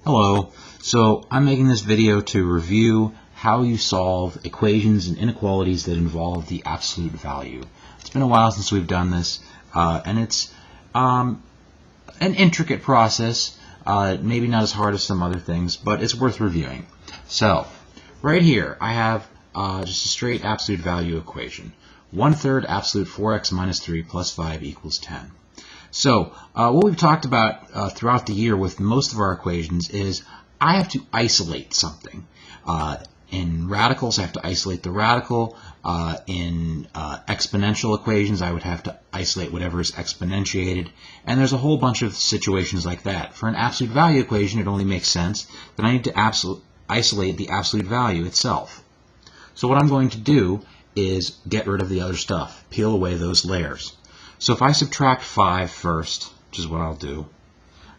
Hello. So I'm making this video to review how you solve equations and inequalities that involve the absolute value. It's been a while since we've done this, and it's an intricate process, maybe not as hard as some other things, but it's worth reviewing. So right here I have just a straight absolute value equation. 1/3 absolute 4x minus 3 plus 5 equals 10. So what we've talked about throughout the year with most of our equations is I have to isolate something. In radicals, I have to isolate the radical. In exponential equations, I would have to isolate whatever is exponentiated. And there's a whole bunch of situations like that. For an absolute value equation, it only makes sense that I need to isolate the absolute value itself. So what I'm going to do is get rid of the other stuff, peel away those layers. So if I subtract 5 first, which is what I'll do,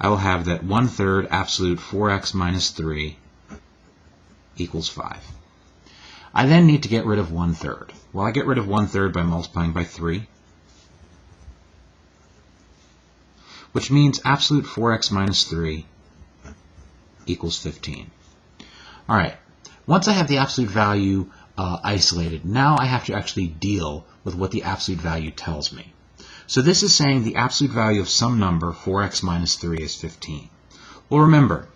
I will have that 1/3 absolute 4x minus 3 equals 5. I then need to get rid of 1/3. Well, I get rid of 1/3 by multiplying by 3, which means absolute 4x minus 3 equals 15. All right, once I have the absolute value isolated, now I have to actually deal with what the absolute value tells me. So this is saying the absolute value of some number, 4x minus 3, is 15. Well, remember,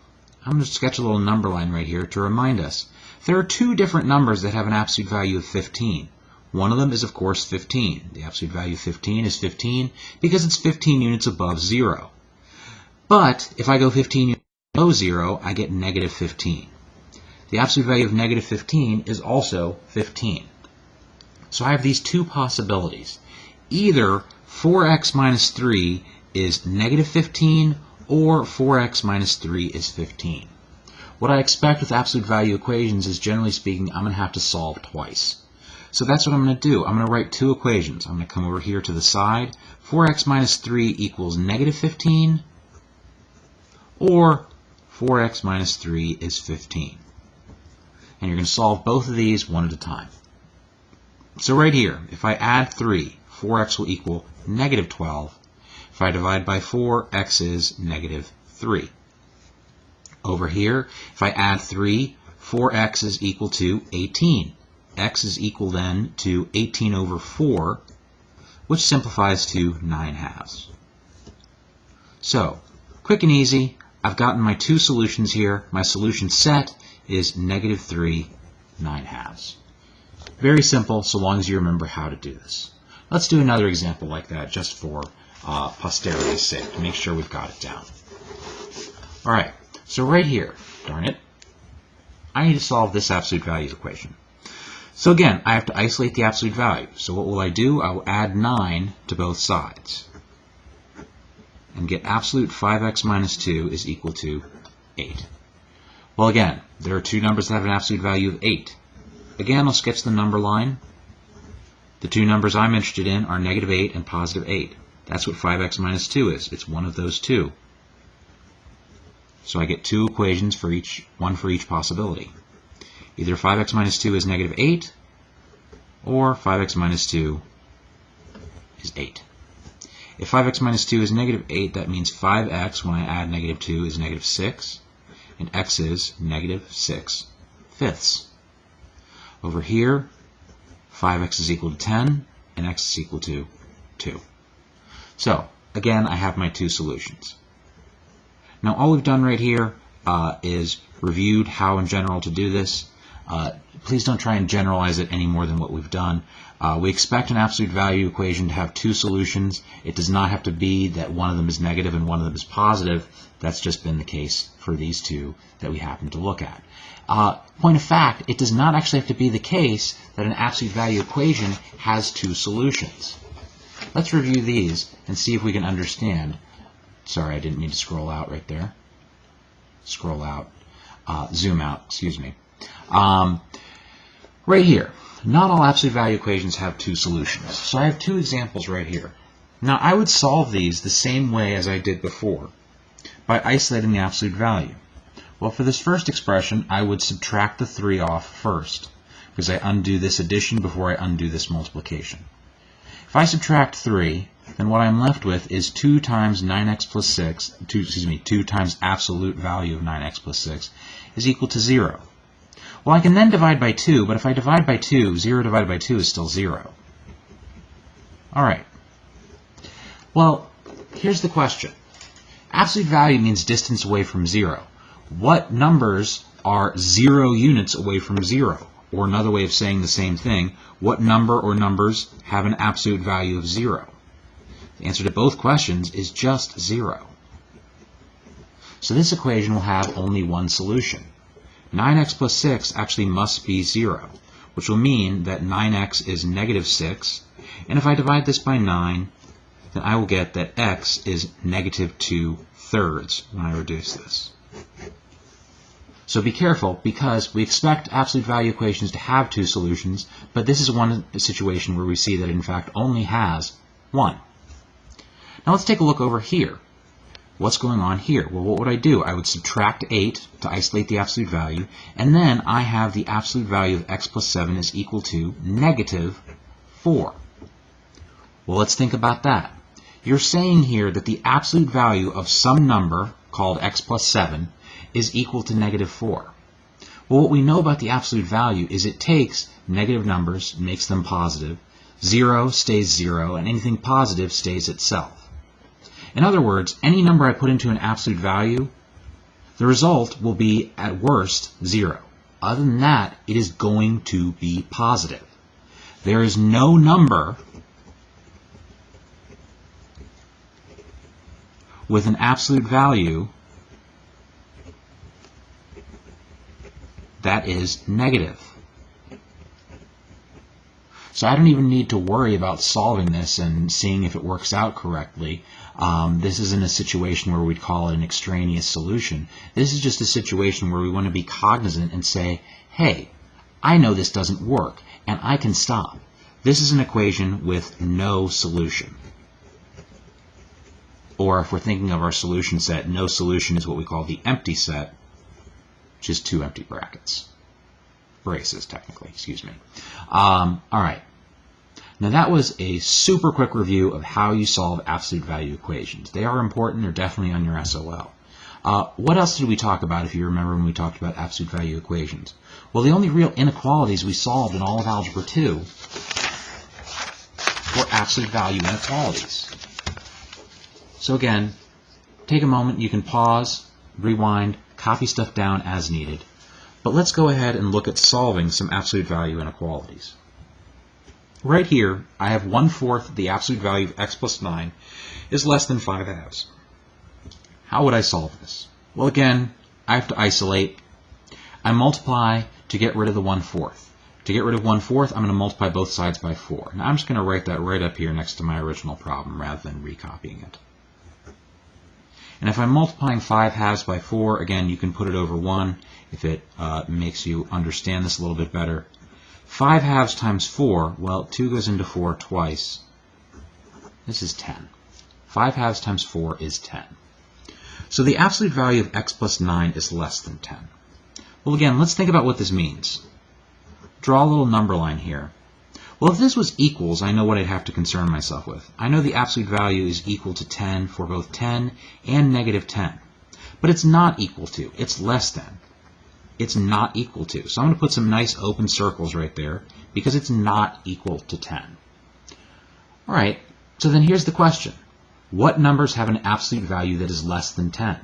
I'm going to sketch a little number line right here to remind us. There are two different numbers that have an absolute value of 15. One of them is, of course, 15. The absolute value of 15 is 15 because it's 15 units above 0. But if I go 15 units below 0, I get negative 15. The absolute value of negative 15 is also 15. So I have these two possibilities. Either 4x minus 3 is negative 15, or 4x minus 3 is 15. What I expect with absolute value equations is, generally speaking, I'm going to have to solve twice. So that's what I'm going to do. I'm going to write two equations. I'm going to come over here to the side. 4x minus 3 equals negative 15, or 4x minus 3 is 15. And you're going to solve both of these one at a time. So right here, if I add 3, 4x will equal negative 12. If I divide by 4, x is negative 3. Over here, if I add 3, 4x is equal to 18. X is equal then to 18 over 4, which simplifies to 9/2. So, quick and easy, I've gotten my two solutions here. My solution set is negative 3 9/2. Very simple, so long as you remember how to do this. Let's do another example like that just for posterity's sake, to make sure we've got it down. All right, so right here, darn it, I need to solve this absolute value equation. So again, I have to isolate the absolute value. So what will I do? I will add 9 to both sides and get absolute 5x minus 2 is equal to 8. Well, again, there are two numbers that have an absolute value of 8. Again, I'll sketch the number line. The two numbers I'm interested in are negative 8 and positive 8. That's what 5x minus 2 is. It's one of those two. So I get two equations for each, one for each possibility. Either 5x minus 2 is negative 8, or 5x minus 2 is 8. If 5x minus 2 is negative 8, that means 5x, when I add negative 2, is negative 6, and x is negative 6/5. Over here, 5x is equal to 10, and x is equal to 2. So, again, I have my two solutions. Now, all we've done right here is reviewed how in general to do this. Please don't try and generalize it any more than what we've done. We expect an absolute value equation to have two solutions. It does not have to be that one of them is negative and one of them is positive. That's just been the case for these two that we happen to look at. Point of fact, it does not actually have to be the case that an absolute value equation has two solutions. Let's review these and see if we can understand. Sorry, I didn't mean to scroll out right there. Scroll out. Zoom out, excuse me. Right here, not all absolute value equations have two solutions. So I have two examples right here. Now, I would solve these the same way as I did before, by isolating the absolute value. Well, for this first expression, I would subtract the 3 off first, because I undo this addition before I undo this multiplication. If I subtract 3, then what I'm left with is 2 times 9x plus 6, 2 times absolute value of 9x plus 6 is equal to 0. Well, I can then divide by 2, but if I divide by 2, 0 divided by 2 is still 0. All right. Well, here's the question. Absolute value means distance away from 0. What numbers are 0 units away from 0? Or another way of saying the same thing, what number or numbers have an absolute value of 0? The answer to both questions is just 0. So this equation will have only one solution. 9x plus 6 actually must be 0, which will mean that 9x is negative 6. And if I divide this by 9, then I will get that x is negative 2/3 when I reduce this. So be careful, because we expect absolute value equations to have two solutions, but this is one situation where we see that it in fact only has one. Now let's take a look over here. What's going on here? Well, what would I do? I would subtract 8 to isolate the absolute value, and then I have the absolute value of x plus 7 is equal to negative 4. Well, let's think about that. You're saying here that the absolute value of some number called x plus 7 is equal to negative 4. Well, what we know about the absolute value is it takes negative numbers, makes them positive, 0 stays 0, and anything positive stays itself. In other words, any number I put into an absolute value, the result will be, at worst, 0. Other than that, it is going to be positive. There is no number with an absolute value that is negative. So I don't even need to worry about solving this and seeing if it works out correctly. This isn't a situation where we'd call it an extraneous solution. This is just a situation where we want to be cognizant and say, hey, I know this doesn't work, and I can stop. This is an equation with no solution. Or if we're thinking of our solution set, no solution is what we call the empty set, which is 2 empty brackets. Braces, technically, excuse me. All right. Now that was a super quick review of how you solve absolute value equations. They are important. They're definitely on your SOL. What else did we talk about, if you remember, when we talked about absolute value equations? Well, the only real inequalities we solved in all of Algebra 2 were absolute value inequalities. So again, take a moment. You can pause, rewind, copy stuff down as needed. But let's go ahead and look at solving some absolute value inequalities. Right here, I have 1/4 the absolute value of x plus 9 is less than 5/2. How would I solve this? Well, again, I have to isolate. I multiply to get rid of the 1/4. To get rid of 1/4, I'm going to multiply both sides by 4. Now I'm just going to write that right up here next to my original problem rather than recopying it. And if I'm multiplying 5/2 by 4, again, you can put it over 1 if it makes you understand this a little bit better. 5/2 times 4, well, 2 goes into 4 twice. This is 10. 5/2 times 4 is 10. So the absolute value of x plus 9 is less than 10. Well, again, let's think about what this means. Draw a little number line here. Well, if this was equals, I know what I'd have to concern myself with. I know the absolute value is equal to 10 for both 10 and negative 10. But it's not equal to. It's less than. It's not equal to. So I'm going to put some nice open circles right there because it's not equal to 10. All right, so then here's the question. What numbers have an absolute value that is less than 10?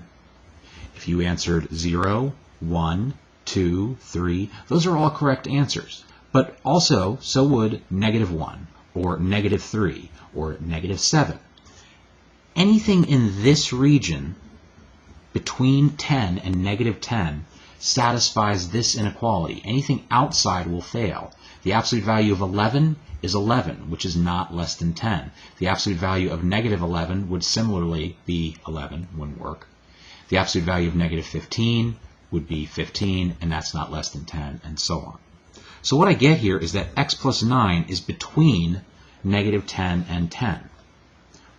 If you answered 0, 1, 2, 3, those are all correct answers. But also, so would negative 1, or negative 3, or negative 7. Anything in this region between 10 and negative 10 satisfies this inequality. Anything outside will fail. The absolute value of 11 is 11, which is not less than 10. The absolute value of negative 11 would similarly be 11, wouldn't work. The absolute value of negative 15 would be 15, and that's not less than 10, and so on. So what I get here is that x plus 9 is between negative 10 and 10.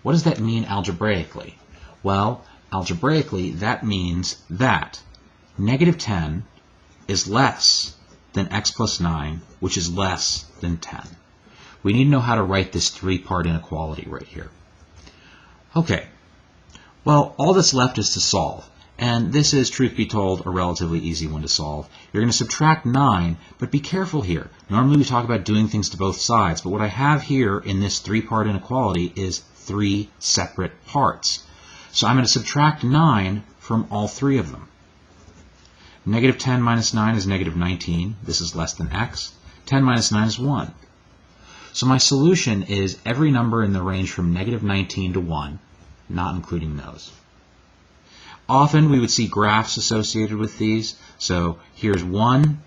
What does that mean algebraically? Well, algebraically, that means that negative 10 is less than x plus 9, which is less than 10. We need to know how to write this three-part inequality right here. Okay, well, all that's left is to solve. And this is, truth be told, a relatively easy one to solve. You're going to subtract 9, but be careful here. Normally we talk about doing things to both sides, but what I have here in this three-part inequality is 3 separate parts. So I'm going to subtract 9 from all 3 of them. Negative 10 minus 9 is negative 19. This is less than x. 10 minus 9 is 1. So my solution is every number in the range from negative 19 to 1, not including those. Often we would see graphs associated with these. So here's 1,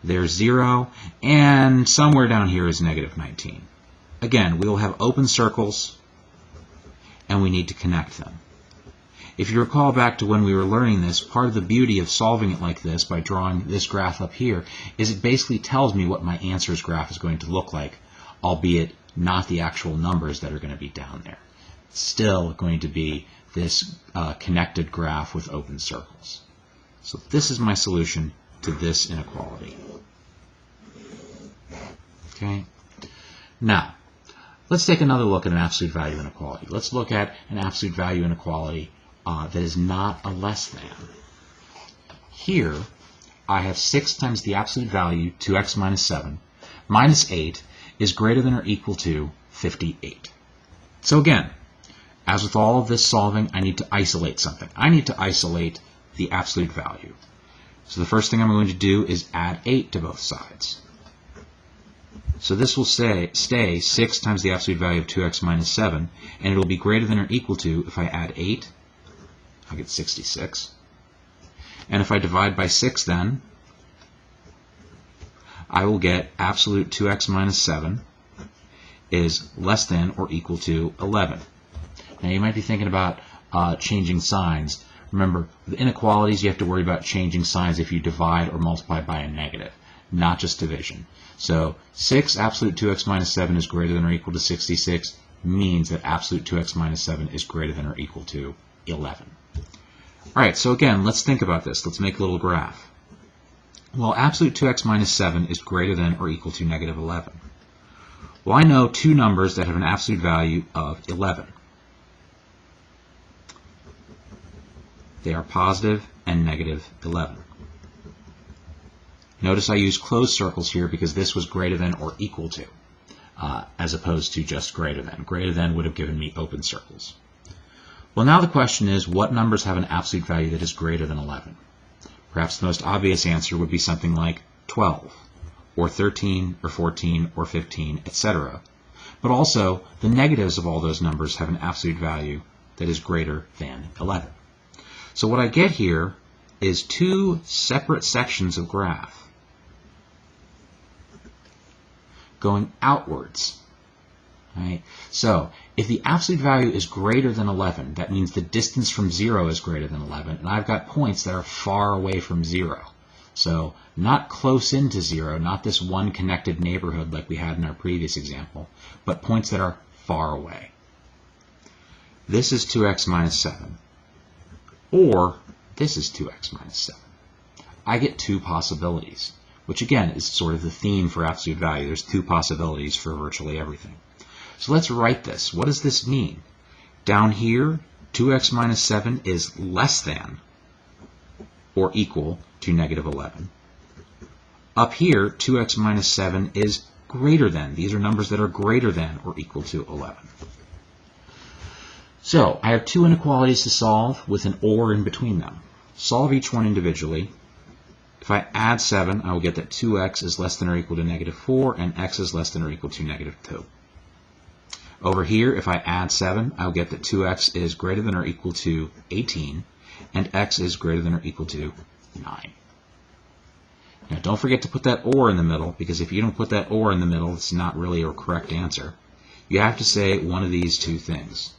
there's 0, and somewhere down here is negative 19. Again, we will have open circles, and we need to connect them. If you recall back to when we were learning this, part of the beauty of solving it like this by drawing this graph up here is it basically tells me what my answers graph is going to look like, albeit not the actual numbers that are going to be down there. It's still going to be this connected graph with open circles. So this is my solution to this inequality. Okay. Now, let's take another look at an absolute value inequality. Let's look at an absolute value inequality that is not a less than. Here, I have 6 times the absolute value, 2x minus 7, minus 8, is greater than or equal to 58. So again, as with all of this solving, I need to isolate something. I need to isolate the absolute value. So the first thing I'm going to do is add 8 to both sides. So this will stay 6 times the absolute value of 2x minus 7, and it will be greater than or equal to, if I add 8, I'll get 66. And if I divide by 6 then, I will get absolute 2x minus 7 is less than or equal to 11. Now you might be thinking about changing signs. Remember, with inequalities you have to worry about changing signs if you divide or multiply by a negative, not just division. So 6 absolute 2x minus 7 is greater than or equal to 66 means that absolute 2x minus 7 is greater than or equal to 11. Alright, so again, let's think about this. Let's make a little graph. Well, absolute 2x minus 7 is greater than or equal to negative 11. Well, I know two numbers that have an absolute value of 11. They are positive and negative 11. Notice I use closed circles here because this was greater than or equal to, as opposed to just greater than. Greater than would have given me open circles. Well, now the question is, what numbers have an absolute value that is greater than 11? Perhaps the most obvious answer would be something like 12, or 13, or 14, or 15, etc. But also, the negatives of all those numbers have an absolute value that is greater than 11. So what I get here is two separate sections of graph going outwards. Right? So if the absolute value is greater than 11, that means the distance from 0 is greater than 11, and I've got points that are far away from 0. So not close into 0, not this one connected neighborhood like we had in our previous example, but points that are far away. This is 2x minus 7. Or this is 2x minus 7. I get two possibilities, which again is sort of the theme for absolute value. There's two possibilities for virtually everything. So let's write this. What does this mean? Down here, 2x minus 7 is less than or equal to negative 11. Up here, 2x minus 7 is greater than. These are numbers that are greater than or equal to 11. So I have two inequalities to solve with an or in between them. Solve each one individually. If I add 7, I will get that 2x is less than or equal to negative 4 and x is less than or equal to negative 2. Over here, if I add 7, I'll get that 2x is greater than or equal to 18 and x is greater than or equal to 9. Now don't forget to put that or in the middle, because if you don't put that or in the middle, it's not really a correct answer. You have to say one of these two things.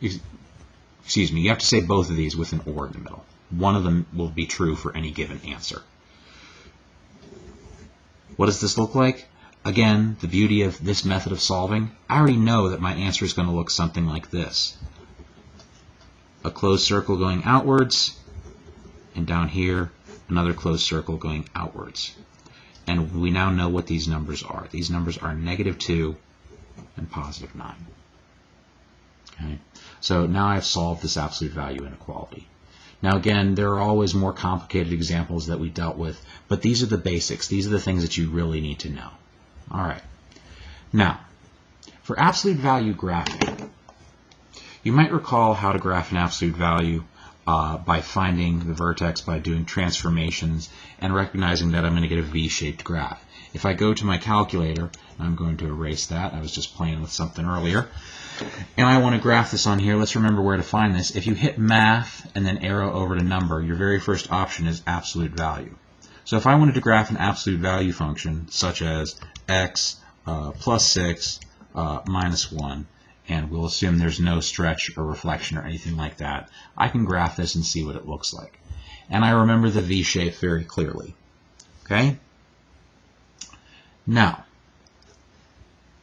Excuse me, you have to say both of these with an or in the middle. One of them will be true for any given answer. What does this look like? Again, the beauty of this method of solving, I already know that my answer is going to look something like this. A closed circle going outwards, and down here, another closed circle going outwards. And we now know what these numbers are. These numbers are negative 2 and positive 9. Okay? So now I've solved this absolute value inequality. Now again, there are always more complicated examples that we dealt with, but these are the basics. These are the things that you really need to know. All right. Now, for absolute value graphing, you might recall how to graph an absolute value by finding the vertex, by doing transformations, and recognizing that I'm going to get a V-shaped graph. If I go to my calculator, I'm going to erase that. I was just playing with something earlier. And I want to graph this on here. Let's remember where to find this. If you hit math and then arrow over to number, your very first option is absolute value. So if I wanted to graph an absolute value function, such as x plus 6 minus 1, and we'll assume there's no stretch or reflection or anything like that, I can graph this and see what it looks like. And I remember the V shape very clearly. Okay? Now,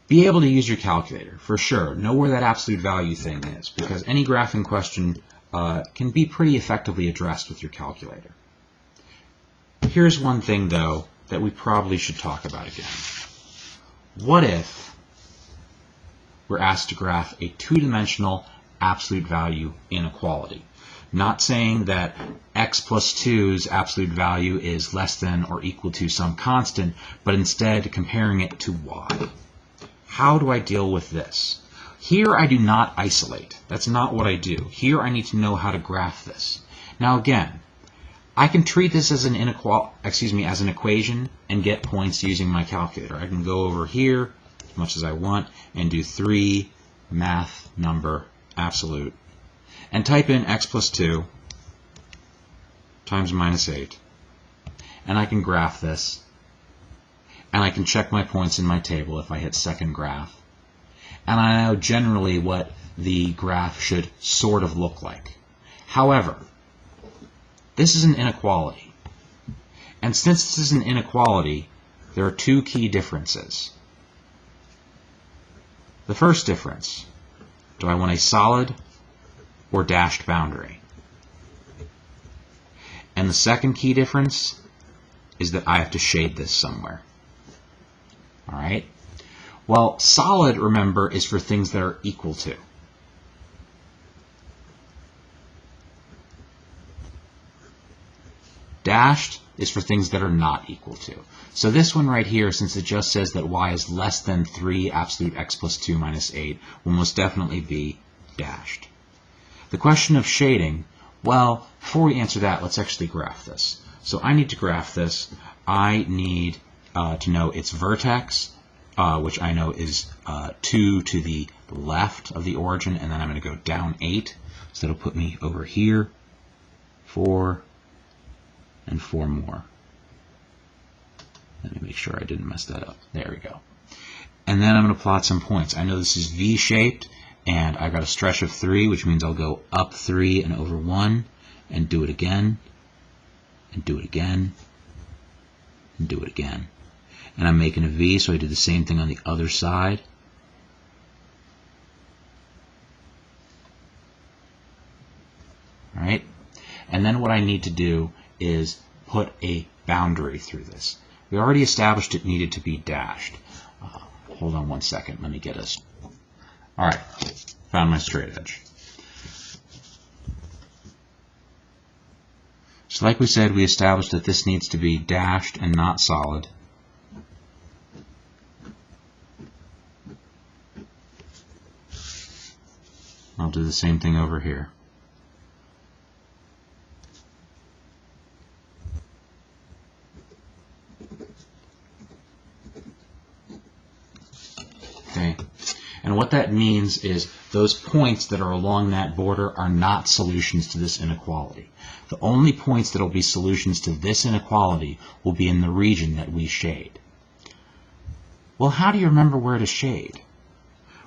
be able to use your calculator, for sure. Know where that absolute value thing is, because any graphing question can be pretty effectively addressed with your calculator. Here's one thing, though, that we probably should talk about again. What if we're asked to graph a two-dimensional absolute value inequality? Not saying that x plus 2's absolute value is less than or equal to some constant, but instead comparing it to y. How do I deal with this? Here I do not isolate. That's not what I do. Here I need to know how to graph this. Now again, I can treat this as an as an equation and get points using my calculator. I can go over here as much as I want and do 3 math number absolute and type in x plus 2 times minus 8, and I can graph this. And I can check my points in my table if I hit second graph. And I know generally what the graph should sort of look like. However, this is an inequality. And since this is an inequality, there are two key differences. The first difference, do I want a solid or dashed boundary? And the second key difference is that I have to shade this somewhere. All right. Well, solid, remember, is for things that are equal to. Dashed is for things that are not equal to. So this one right here, since it just says that y is less than 3 absolute x plus 2 minus 8, will most definitely be dashed. The question of shading, well, before we answer that, let's actually graph this. So I need to graph this. I need to know its vertex, which I know is 2 to the left of the origin, and then I'm going to go down 8. So that'll put me over here, 4, and 4 more. Let me make sure I didn't mess that up. There we go. And then I'm going to plot some points. I know this is V-shaped, and I got a stretch of 3, which means I'll go up 3 and over 1, and do it again, and do it again, and do it again. And I'm making a V, so I do the same thing on the other side. All right? And then what I need to do is put a boundary through this. We already established it needed to be dashed. Hold on one second. Let me get us. All right. Found my straight edge. So like we said, we established that this needs to be dashed and not solid. I'll do the same thing over here. Okay. And what that means is those points that are along that border are not solutions to this inequality. The only points that will be solutions to this inequality will be in the region that we shade. Well, how do you remember where to shade?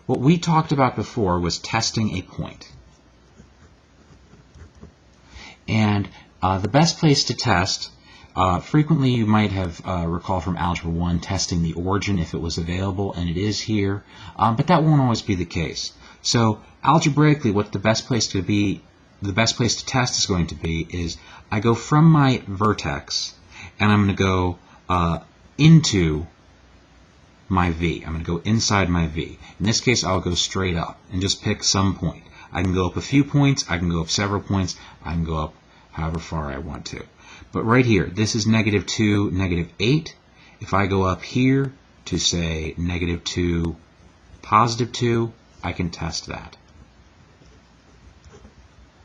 What we talked about before was testing a point. And the best place to test, frequently you might have recall from Algebra 1 testing the origin if it was available, and it is here, but that won't always be the case. So algebraically, what the best place to test is going to be is I go from my vertex, and I'm going to go into my v. I'm going to go inside my v. In this case, I'll go straight up and just pick some point. I can go up a few points, I can go up several points, I can go up however far I want to. But right here, this is -2, -8. If I go up here to say -2, +2, I can test that.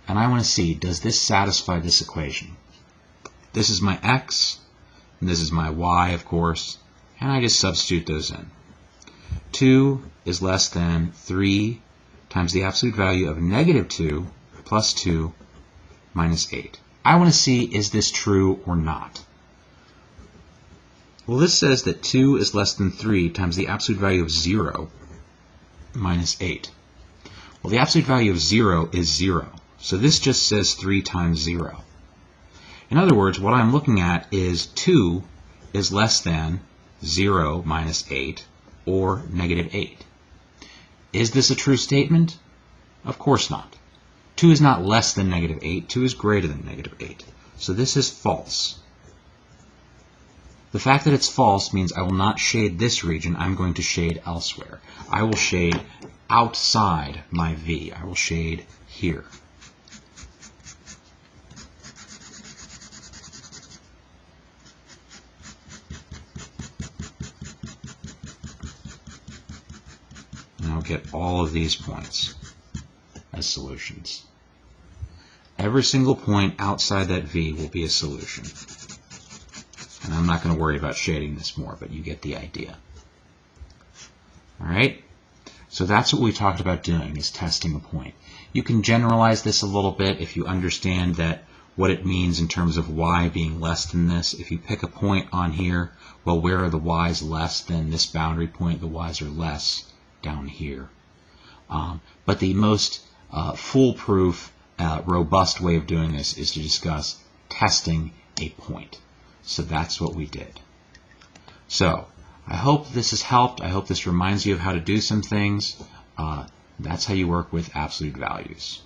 And I want to see, does this satisfy this equation? This is my x, and this is my y, of course, and I just substitute those in. 2 is less than 3 times the absolute value of -2 plus 2 minus 8. I want to see, is this true or not? Well, this says that 2 is less than 3 times the absolute value of 0 minus 8. Well, the absolute value of 0 is 0. So this just says 3 times 0. In other words, what I'm looking at is 2 is less than 0 minus 8 or -8. Is this a true statement? Of course not. 2 is not less than -8. 2 is greater than -8. So this is false. The fact that it's false means I will not shade this region. I'm going to shade elsewhere. I will shade outside my V. I will shade here. And I'll get all of these points as solutions. Every single point outside that V will be a solution. And I'm not going to worry about shading this more, but you get the idea. Alright? So that's what we talked about doing, is testing a point. You can generalize this a little bit if you understand that what it means in terms of y being less than this. If you pick a point on here, well, where are the y's less than this boundary point? The y's are less down here. But the most foolproof, robust way of doing this is to discuss testing a point. So that's what we did. So I hope this has helped. I hope this reminds you of how to do some things. That's how you work with absolute values.